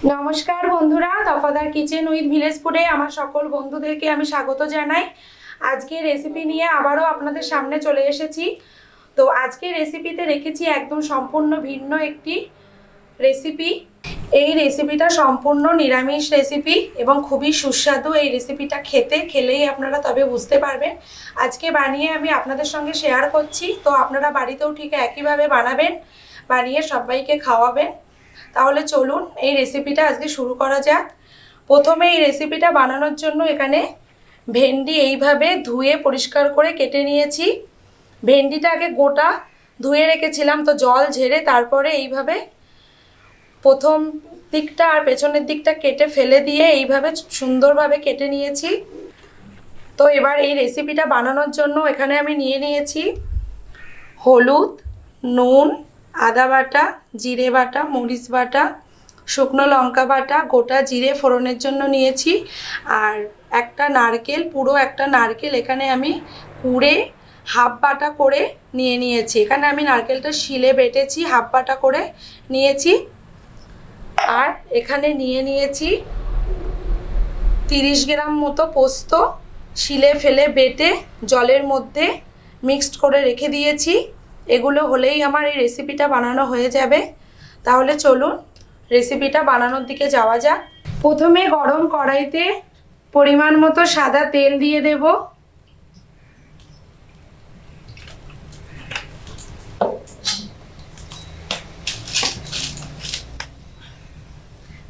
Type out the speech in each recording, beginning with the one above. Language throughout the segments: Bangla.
নমস্কার বন্ধুরা, দফাদার কিচেন উইথ ভিলেজ ফুডে আমার সকল বন্ধুদেরকে আমি স্বাগত জানাই। আজকে রেসিপি নিয়ে আবারও আপনাদের সামনে চলে এসেছি। তো আজকে রেসিপিতে রেখেছি একদম সম্পূর্ণ ভিন্ন একটি রেসিপি। এই রেসিপিটা সম্পূর্ণ নিরামিষ রেসিপি এবং খুবই সুস্বাদু। এই রেসিপিটা খেলেই আপনারা তবে বুঝতে পারবেন। আজকে বানিয়ে আমি আপনাদের সঙ্গে শেয়ার করছি, তো আপনারা বাড়িতেও ঠিক একইভাবে বানাবেন, বানিয়ে সবাইকে খাওয়াবেন। তাহলে চলুন এই রেসিপিটা আজকে শুরু করা যাক। প্রথমে এই রেসিপিটা বানানোর জন্য এখানে ভেন্ডি এইভাবে ধুয়ে পরিষ্কার করে কেটে নিয়েছি। ভেন্ডিটা আগে গোটা ধুয়ে রেখেছিলাম, তো জল ঝেড়ে তারপরে এইভাবে প্রথম দিকটা আর পেছনের দিকটা কেটে ফেলে দিয়ে এইভাবে সুন্দরভাবে কেটে নিয়েছি। তো এবার এই রেসিপিটা বানানোর জন্য এখানে আমি নিয়ে নিয়েছি হলুদ, নুন, আদা বাটা, জিরে বাটা, মরিচ বাটা, শুকনো লঙ্কা বাটা, গোটা জিরে ফোড়নের জন্য নিয়েছি। আর একটা নারকেল, পুরো একটা নারকেল এখানে আমি কুড়ে হাফ বাটা করে নিয়েছি। এখানে আমি নারকেলটা শিলে বেটেছি, হাফ বাটা করে নিয়েছি। আর এখানে নিয়েছি 30 গ্রাম মতো পোস্ত, শিলে ফেলে বেটে জলের মধ্যে মিক্সড করে রেখে দিয়েছি। এগুলো হলেই আমার এই রেসিপিটা বানানো হয়ে যাবে। তাহলে চলুন রেসিপিটা বানানোর দিকে যাওয়া যাক। প্রথমে গরম কড়াইতে পরিমাণ মতো সাদা তেল দিয়ে দেব।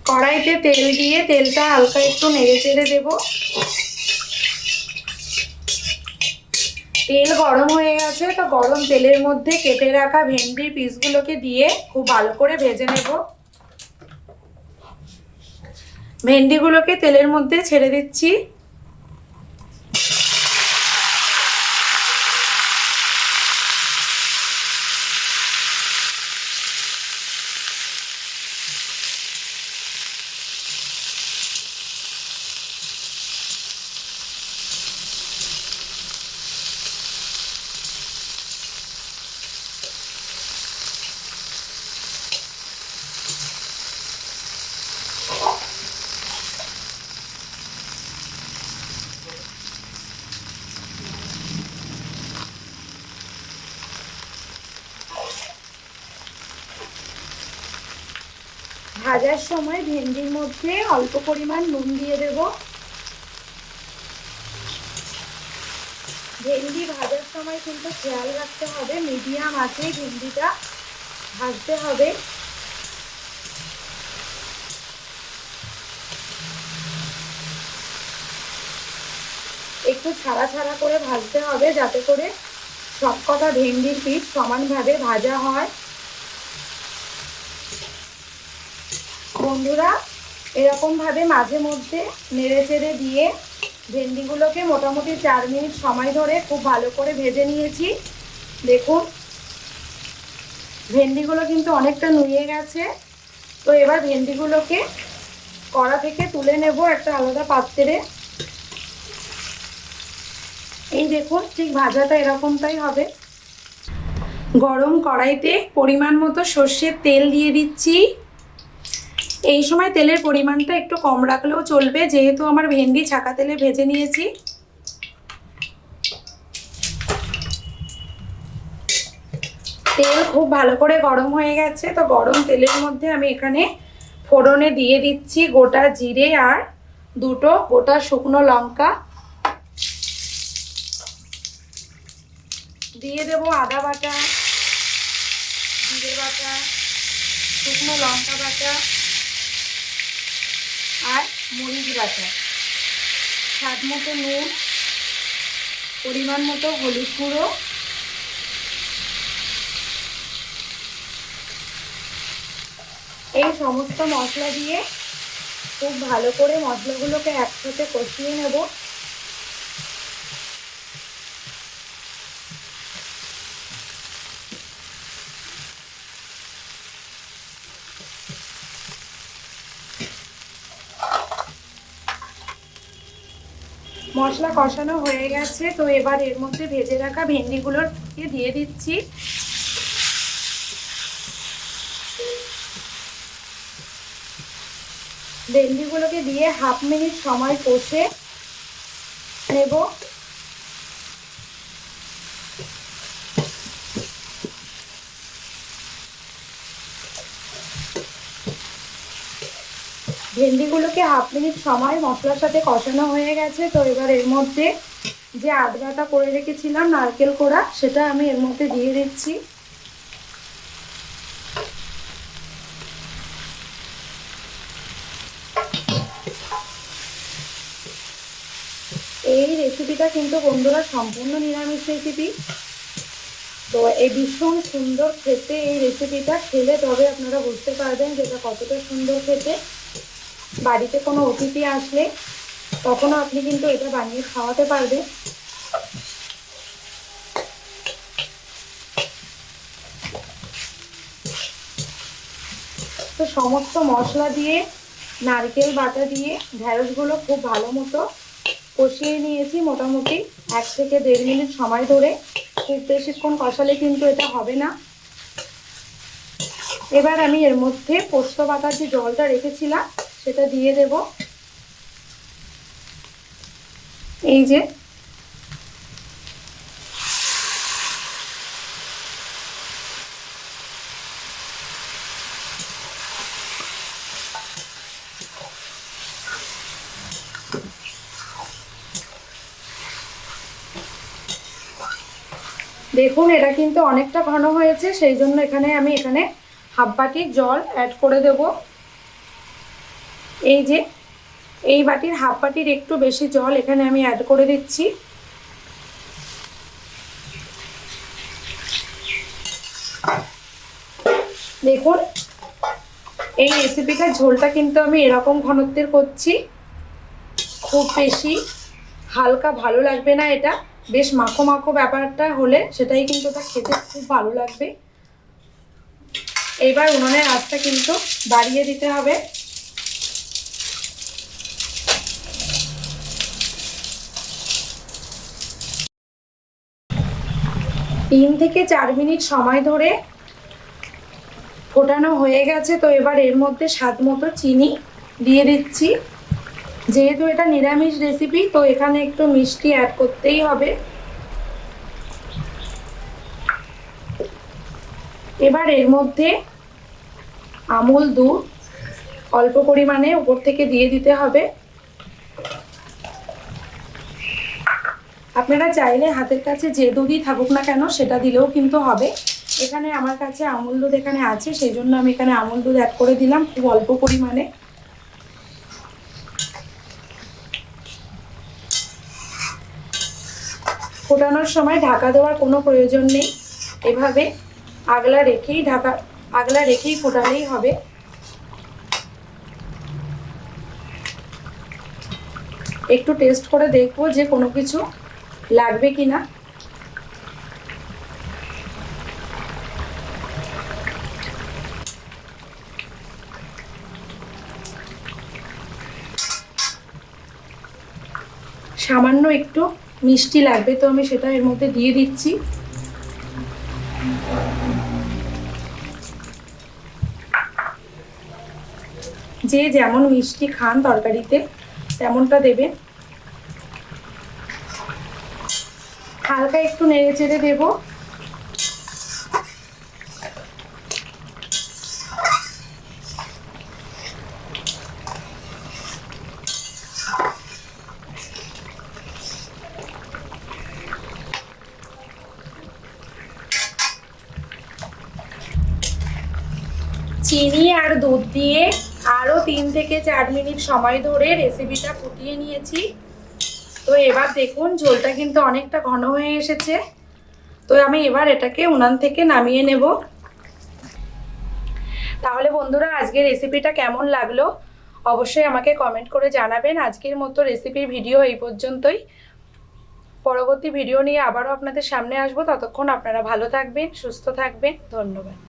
কড়াইতে তেল দিয়ে তেলটা হালকা একটু নেড়ে চেড়ে দেবো। তেল গরম হয়ে গেছে, তো গরম তেলের মধ্যে কেটে রাখা ভেন্ডির পিসগুলোকে দিয়ে খুব ভালো করে ভেজে নেব। ভেন্ডিগুলোকে তেলের মধ্যে ছেড়ে দিচ্ছি। ভাজার সময় ভেন্ডির মধ্যে অল্প পরিমাণ নুন দিয়ে দেব। ভেন্ডি ভাজার সময় কিন্তু খেয়াল রাখতে হবে মিডিয়াম আঁচে ভেন্ডিটা ভাজতে হবে। একটু ছাড়া ছাড়া করে ভাজতে হবে, যাতে করে সবকটা ভেন্ডির পিস সমানভাবে ভাজা হয়। বন্ধুরা, এরকমভাবে মাঝে মধ্যে নেড়ে চেড়ে দিয়ে ভেন্ডিগুলোকে মোটামুটি 4 মিনিট সময় ধরে খুব ভালো করে ভেজে নিয়েছি। দেখুন ভেন্ডিগুলো কিন্তু অনেকটা নুয়ে গেছে। তো এবার ভেন্ডিগুলোকে কড়া থেকে তুলে নেব একটা আলাদা পাত্রে। এই দেখুন ঠিক ভাজাটা এরকমটাই হবে। গরম কড়াইতে পরিমাণ মতো সর্ষের তেল দিয়ে দিচ্ছি। এই সময় তেলের পরিমাণটা একটু কম রাখলেও চলবে, যেহেতু আমার ভেন্ডি ছাকা তেলে ভেজে নিয়েছি। তেল খুব ভালো করে গরম হয়ে গেছে, তো গরম তেলের মধ্যে আমি এখানে ফোড়নে দিয়ে দিচ্ছি গোটা জিরে আর দুটো গোটা শুকনো লঙ্কা। দিয়ে দেব আদা বাটা, জিরে বাটা, শুকনো লঙ্কা বাটা আর মরিচ বাটা, স্বাদ মতো নুন, পরিমাণ মতো হলুদ গুঁড়ো। এই সমস্ত মশলা দিয়ে খুব ভালো করে মশলাগুলোকে একসাথে কষিয়ে নেব। মশলা কষানো হয়ে গেছে, তো এবার এর মধ্যে ভেজে রাখা ভেন্ডিগুলোকে দিয়ে দিচ্ছি। ভেন্ডিগুলোকে দিয়ে 1/2 মিনিট সময় কষে নেব। ভেন্ডিগুলোকে 1/2 মিনিট সময় মশলার সাথে কষানো হয়ে গেছে। তো এবার এর মধ্যে যে আদবাটা করে রেখেছিলাম নারকেল কোড়া, সেটা আমি এর মধ্যে দিয়ে দিচ্ছি। এই রেসিপিটা কিন্তু বন্ধুরা সম্পূর্ণ নিরামিষ রেসিপি। তো এই ভীষণ সুন্দর খেতে, এই রেসিপিটা খেলে তবে আপনারা বুঝতে পারবেন যে এটা কতটা সুন্দর খেতে। বাড়িতে কোনো অতিথি আসলে তখনও আপনি কিন্তু এটা বানিয়ে খাওয়াতে পারবেন। তো সমস্ত মশলা দিয়ে, নারকেল বাটা দিয়ে ঢ্যাঁড়সগুলো খুব ভালো মতো কষিয়ে নিয়েছি। মোটামুটি 1 থেকে 1.5 মিনিট সময় ধরে। খুব বেশিক্ষণ কষালে কিন্তু এটা হবে না। এবার আমি এর মধ্যে পোস্ত বাটার যে জলটা রেখেছিলাম সেটা দিয়ে দেব। এই যে দেখুন এটা কিন্তু অনেকটা ঘন হয়েছে, সেই জন্য আমি এখানে 1/2 বাটি জল অ্যাড করে দেব। এই যে এই বাটির 1/2 বাটির একটু বেশি জল এখানে আমি অ্যাড করে দিচ্ছি। দেখুন এই রেসিপিটার ঝোলটা কিন্তু আমি এরকম ঘনত্বের করছি, খুব বেশি হালকা ভালো লাগবে না। এটা বেশ মাখো মাখো ব্যাপারটা হলে সেটাই কিন্তু এটা খেতে খুব ভালো লাগবে। এবার উনুনের আঁচটা কিন্তু বাড়িয়ে দিতে হবে। তিন থেকে 4 মিনিট সময় ধরে ফোটানো হয়ে গেছে। তো এবার এর মধ্যে স্বাদ মতো চিনি দিয়ে দিচ্ছি। যেহেতু এটা নিরামিষ রেসিপি তো এখানে একটু মিষ্টি অ্যাড করতেই হবে। এবার এর মধ্যে আমুল দুধ অল্প পরিমাণে উপর থেকে দিয়ে দিতে হবে। আপনারা চাইলে হাতের কাছে যে দুধই থাকুক না কেন সেটা দিলেও কিন্তু হবে। এখানে আমার কাছে আমুল দুধ এখানে আছে, সেই জন্য আমি এখানে আমুল দুধ অ্যাড করে দিলাম খুব অল্প পরিমাণে। ফোটানোর সময় ঢাকা দেওয়ার কোনো প্রয়োজন নেই, এভাবে আগলা রেখেই ফোটালেই হবে। একটু টেস্ট করে দেখবো যে কোনো কিছু লাগবে কিনা। সামান্য একটু মিষ্টি লাগবে, তো আমি সেটা এর মধ্যে দিয়ে দিচ্ছি। যে যেমন মিষ্টি খান তরকারিতে তেমনটা দেবেন। হালকা একটু নেড়ে চেড়ে দেবো। চিনি আর দুধ দিয়ে আরও 3 থেকে 4 মিনিট সময় ধরে রেসিপিটা ফুটিয়ে নিয়েছি। তো এবার দেখুন ঝোলটা কিন্তু অনেকটা ঘন হয়ে এসেছে। তো আমি এবার এটাকে উনান থেকে নামিয়ে নেব। তাহলে বন্ধুরা আজকের রেসিপিটা কেমন লাগলো অবশ্যই আমাকে কমেন্ট করে জানাবেন। আজকের মতো রেসিপির ভিডিও এই পর্যন্তই। পরবর্তী ভিডিও নিয়ে আবারও আপনাদের সামনে আসবো। ততক্ষণ আপনারা ভালো থাকবেন, সুস্থ থাকবেন। ধন্যবাদ।